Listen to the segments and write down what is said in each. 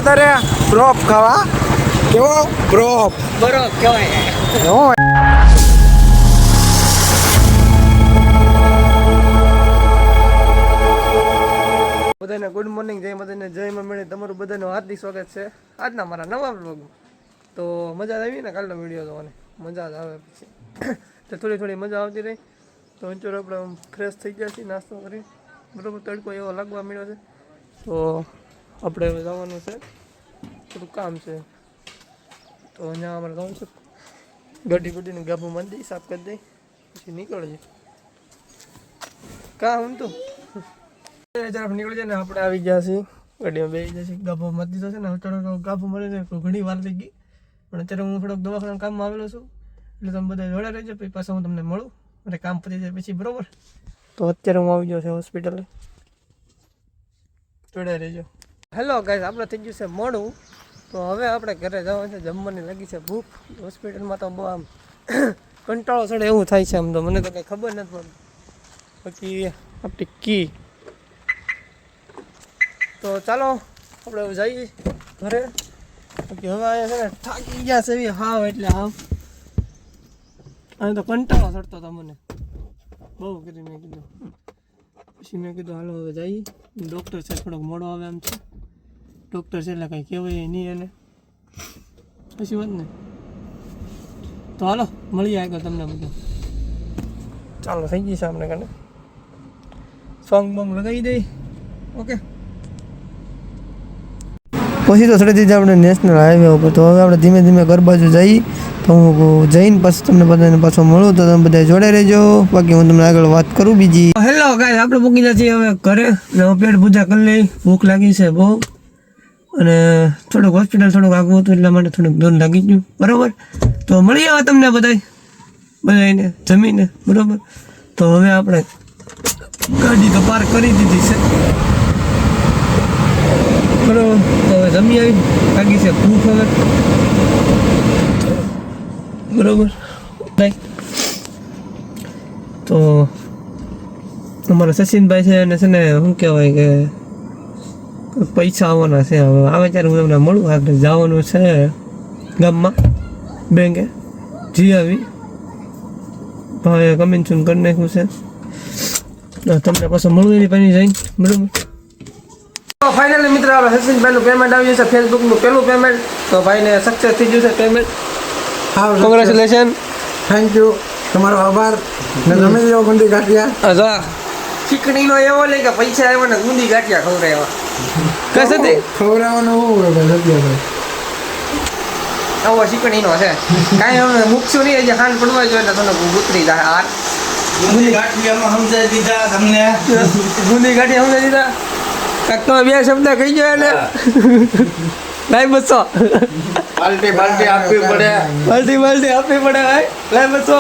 તારે બ્રોફ ખાવા કેવો બ્રોફ બરોબર કહેવાય. બધાને ગુડ મોર્નિંગ, જય બધાને જય મમ્મી. તમારું બધાનું હાર્દિક સ્વાગત છે આજના મારા નવા બ્લોગમાં. તો મજા આવી ને કાલનો વિડીયો જોવાની, મજા જ આવે પછી તો થોડી મજા આવતી રહી. તો અંચોર આપણે ફ્રેશ થઈ ગયા છીએ, નાસ્તો કરી બરાબર. તડકો એવો લાગવા મળ્યો છે તો આપણે હવે જવાનું છે, થોડું કામ છે. તો અહીંયા અમારે જવાનું છે, ગડીને ગાભું માંડી સાફ કરી દઈ પછી નીકળજે. કાં હું તું જરા નીકળી જાય ને આપણે આવી ગયા છીએ, ગાડીમાં બેસી જશે. ગાભો મત દીધો છે ને, થોડો ગાભો મળે ને ઘણી વાર થઈ ગઈ. પણ અત્યારે હું થોડોક દવાખાના કામમાં આવેલો છું, એટલે તમે બધા જોડે રહેજો. પછી પાછા હું તમને મળું અને કામ પતી જાય પછી, બરાબર. તો અત્યારે હું આવી ગયો છે હોસ્પિટલે, જોડે રહેજો. હેલો ગાઈસ, આપણે થઈ ગયું છે મોડું, તો હવે આપણે ઘરે જવાનું છે. જમવાની લાગી છે ભૂખ. હોસ્પિટલમાં તો બહુ આમ કંટાળો ચડે એવું થાય છે. આમ તો મને તો કંઈ ખબર નથી પડતી. બાકી આપણી કી તો ચાલો આપણે હવે જઈએ ઘરે. બાકી હવે અહીંયા છે ને થાકી ગયા છે એવી હાવ, એટલે હાવ અહીં તો કંટાળો ચડતો હતો મને બહુ કરી. મેં કીધું પછી મેં કીધું હાલો હવે જઈએ. ડૉક્ટર છે થોડોક મોડો આવે એમ છે. ડૉક્ટર છે એટલે કંઈ કહેવાય નહીં એને, પછી વાત ને. તો હાલો મળીએ આગળ તમને બધું. ચાલો થઈ ગઈ છે આપણે કાને સોંગ બોંગ લગાવી દઈ. ઓકે, પછી તો ચડી દીધા આપણે નેશનલ હાઈવે ઉપર. તો હવે આપણે ધીમે ધીમે ઘર બાજુ જઈએ. તો હું જઈને પછી તમને બધાને પાછો મળું, તો તમે બધા જોડે રહેજો. બાકી હું તમને આગળ વાત કરું બીજી. હેલો ગાઈસ, આપણે મૂકી જઈએ હવે ઘરે. પેટ પૂજા કરી લઈ, ભૂખ લાગી છે બહુ, અને થોડુંક હોસ્પિટલ થોડુંક આગું હતું એટલા માટે થોડુંક દોર લાગી ગયું, બરાબર. તો મળી આવે તમને બધાને જમીને, બરાબર. તો હવે આપણે ગાડી તો પાર્ક કરી દીધી છે, બરાબર. તો હવે જમી આવી, લાગી છે ભૂખ હવે, બરાબર. તો અમારા સચિનભાઈ છે અને છે ને શું કહેવાય કે પૈસા આવવાના છે. હવે આવે ત્યારે હું તમને મળું. આગળ જવાનું છે ગામમાં બેંકે, જી આવી ભાઈ કમિન્સન કરી નાખ્યું છે. તમને પાછું મળવું એની પાછી જઈને, બરાબર. તો ફાઇનલી મિત્ર, આપણે સચિનભાઈનું પેમેન્ટ આવ્યું છે, ફેસબુકનું પહેલું પેમેન્ટ. તો ભાઈને સક્સેસ થઈ ગયું છે પેમેન્ટ. હા, કોંગ્રેચ્યુલેશન, થેન્ક યુ, તમારો આભાર. ને તમે જેવો ગુંદી કાઢ્યા હા, ચીકણીનો એવો લે કે પૈસા આવ્યા ને ગુંદી ગાંઠિયા ખવડાવ્યા. કઈ હતી ખવડાવવાનું શું હોય ભાઈ? આવો ચીકણીનો છે, કાંઈ અમે મૂકશું નહીં. હજી હાન પડવા જોઈએ એટલે તમને ઉતરી જાય. હાર ગુંદી ગાંઠિયામાં સમજાવી દીધા તમને, ગુંદી ગાંઠિયા સમજાવી દીધા. કાંઈક તમે બે શબ્દ કહી ગયો એટલે લાઈ બસો પાર્ટી આપવી પડે, પાર્ટી આપવી પડે ભાઈ. લાઈ બસો,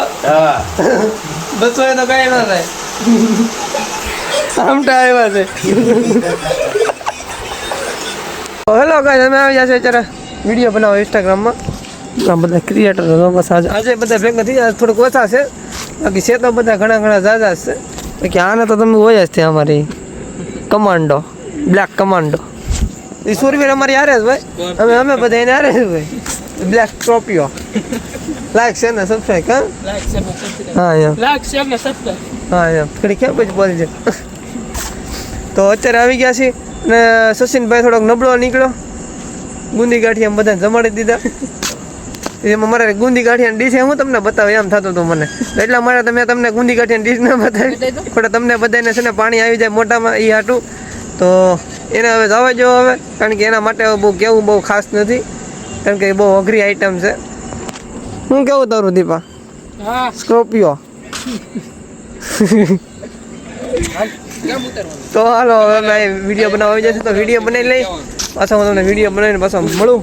બસો એ તો કઈ ન થાય. આમટા આવ્યા છે. હેલો ગાઈસ, અમે આવ્યા છે અત્યારે વિડીયો બનાવો ઇન્સ્ટાગ્રામમાં. આ બધા ક્રિએટરો બસ આજે બધા ભેગા થઈ જાય, થોડુંક ઓછા છે. બાકી છે તો બધા ઘણા ઝાઝા છે. બાકી આને તો તમે હોય જ છે અમારી કમાન્ડો, બ્લેક કમાન્ડો. એ સુરવીર અમારી હારે જ ભાઈ, અમે બધા એને હારે જ ભાઈ. બ્લેક ટ્રોપીઓ. લાઈક છે ને સબસ્ક્રાઈબ, હા એમ, હા એમ ઘડી ક્યાં પછી બોલી છે. તો અત્યારે આવી ગયા છીએ ને સચિનભાઈ થોડોક નબળો નીકળ્યો. ગુંદી ગાંઠિયા બધાને જમાડી દીધા. એમાં મારે ગુંદી ગાંઠિયાની ડીશ હું તમને બતાવે એમ થતું હતું મને, એટલા માટે તમને ગુંદી ગાંઠિયાની ડીશ ના બતાવી. પણ તમને બધાને છે ને પાણી આવી જાય મોઢામાં, એ હાટું. તો એને હવે જવા જો હવે, કારણ કે એના માટે બહુ કેવું બહુ ખાસ નથી, કારણ કે એ બહુ અઘરી આઈટમ છે. હું કેવું તારું દીપા? સ્કોર્પિયો. તો હાલો હવે ભાઈ વિડીયો બનાવવા આવી જશે, તો વિડીયો બનાવી લઈ. પાછા હું તમને વિડીયો બનાવીને પાછા મળું.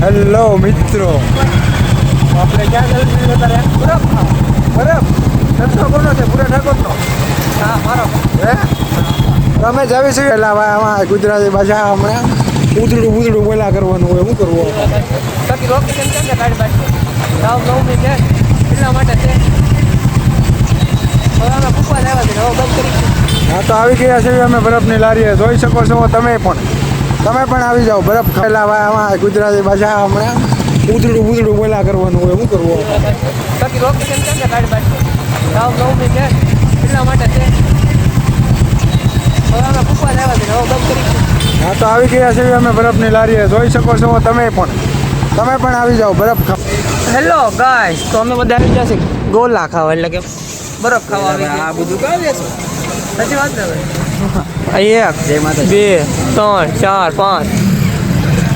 હેલો મિત્રો, આપણે ક્યાં જઈએ બરફ ધંધો કોનો છે? પૂરા ઠાકોરનો. હા મારો. તમે જાવી છીએ એટલે આમાં ગુજરાતી ભાષા હમણાં ઉધડું બોલા કરવાનું હોય, શું કરવું? બાકી લોકેશન કેમ છે ગાડી બાજુ રામ નવમી છે એટલા માટે છે. હવે ફૂફા લેવા દે હવે બંધ કરી હા તો આવી ગયા છે અમે બરફની લારીએ જોઈ શકો છો તમે પણ આવી જાઓ બરફ ખાયેલા ભાઈ આમાં ગુજરાતી ભાષા હમણાં ઉધડું બોલા કરવાનું હોય શું કરવું બાકી લોકેશન છે કે ગાડી બાજુ રાવ નવમી છે એટલા માટે છે હવે ફૂફા લેવા દે હવે બંધ કરી હા તો આવી ગયા છે અમે બરફની લારીએ જોઈ શકો છો તમે પણ આવી જાઓ બરફ હેલો ગાઈસ તો અમે બધા આવી ગયા છે ગોલા ખાવા એટલે કે બરફ ખાવા આવી ગયા આ બધું કાં લેશો સાચી વાત ને ભાઈ 1 2 3 4 5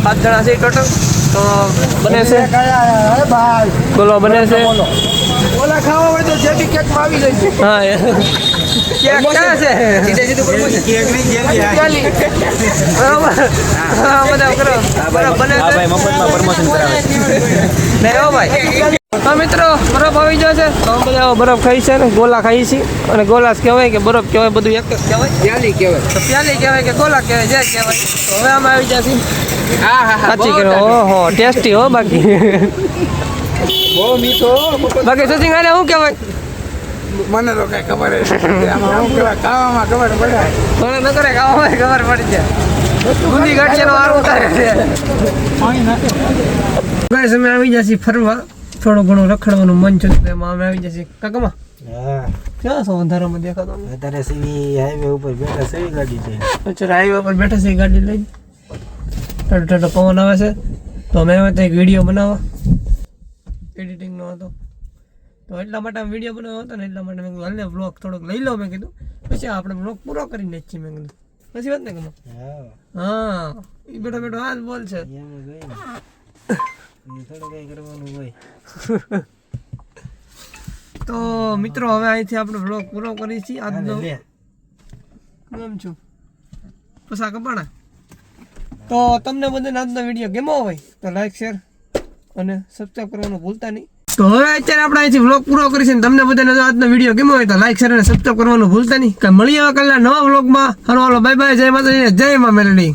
5 જણા છે ટોટલ તો બને છે બોલો બને છે ઓલા ખાવા હોય તો જેટી કેકમાં આવી જાય છે હા કેક ક્યાં છે કેક ની જેલી બરાબર હા બધા કરો બરાબર બને છે ભાઈ મફતમાં પ્રમોશન કરાવે નહીં હો ભાઈ હા મિત્રો બરફ આવી ગયો છે તો અમે બધા બરફ ખાઈ છે ને ગોલા ખાઈ છીએ અને ગોલા જ કહેવાય કે બરફ કહેવાય બધું એક જ કહેવાય પ્યાલી કહેવાય તો પ્યાલી કહેવાય કે ગોલા કહેવાય જે કહેવાય તો હવે આમાં આવી જશે હા સાચી કરો ઓહો ટેસ્ટી હો બાકી બહુ મીઠો બાકી સચિન આને શું કહેવાય મને તો કઈ ખબર નથી આમાં શું કહેવાય ખાવામાં ખબર પડે મને ન કરે ખાવામાં ખબર પડી જાય ગુંદી ગાંઠિયાનો આરો ઉતારે છે ગાઈસ અમે આવી જશે ફરવા થોડું ઘણું રખડવાનું મન છે તો એમાં અમે આવી જશે કાકામાં હા ક્યાં છો અંધારામાં દેખાતો નથી? અત્યારે સીવી હાઈવે ઉપર બેઠા સેવી ગાડી છે અત્યારે હાઈવે પર બેઠા છે ગાડી લઈને ઠંડો ઠંડો પવન આવે છે તો અમે આવ્યા ત્યાં એક વિડીયો બનાવવા એડિટિંગનો હતો તો એટલા માટે અમે વિડીયો બનાવવો હતો ને એટલા માટે મેં કીધું હાલને બ્લોગ થોડોક લઈ લો મેં કીધું પછી આપણે બ્લોગ પૂરો કરીને જ છીએ મેં કીધું પછી વાત ને કમા હા હા એ બેઠો બેઠો હાલ બોલ છે એમ ગઈ ને થોડું કઈ કરવાનું હોય તો મિત્રો હવે અહીંથી આપણે બ્લોગ પૂરો કરીએ છીએ આજનો કેમ છું પસા કપાણા તો તમને બધાને આજનો વિડીયો ગમ્યો હોય તો લાઈક શેર અને સબસ્ક્રાઈબ કરવાનું ભૂલતા નહીં તો હવે અત્યારે આપણે અહીંથી વ્લોગ પૂરો કરીશું તમને બધાને જો આજનો વિડીયો ગમ્યો હોય તો લાઈક શેર અને સબસ્ક્રાઈબ કરવાનું ભૂલતા નહીં કે મળીએ હવે કાલના નવા વ્લોગમાં હાલો બાય બાય જય માતાજી જય મા મેલડી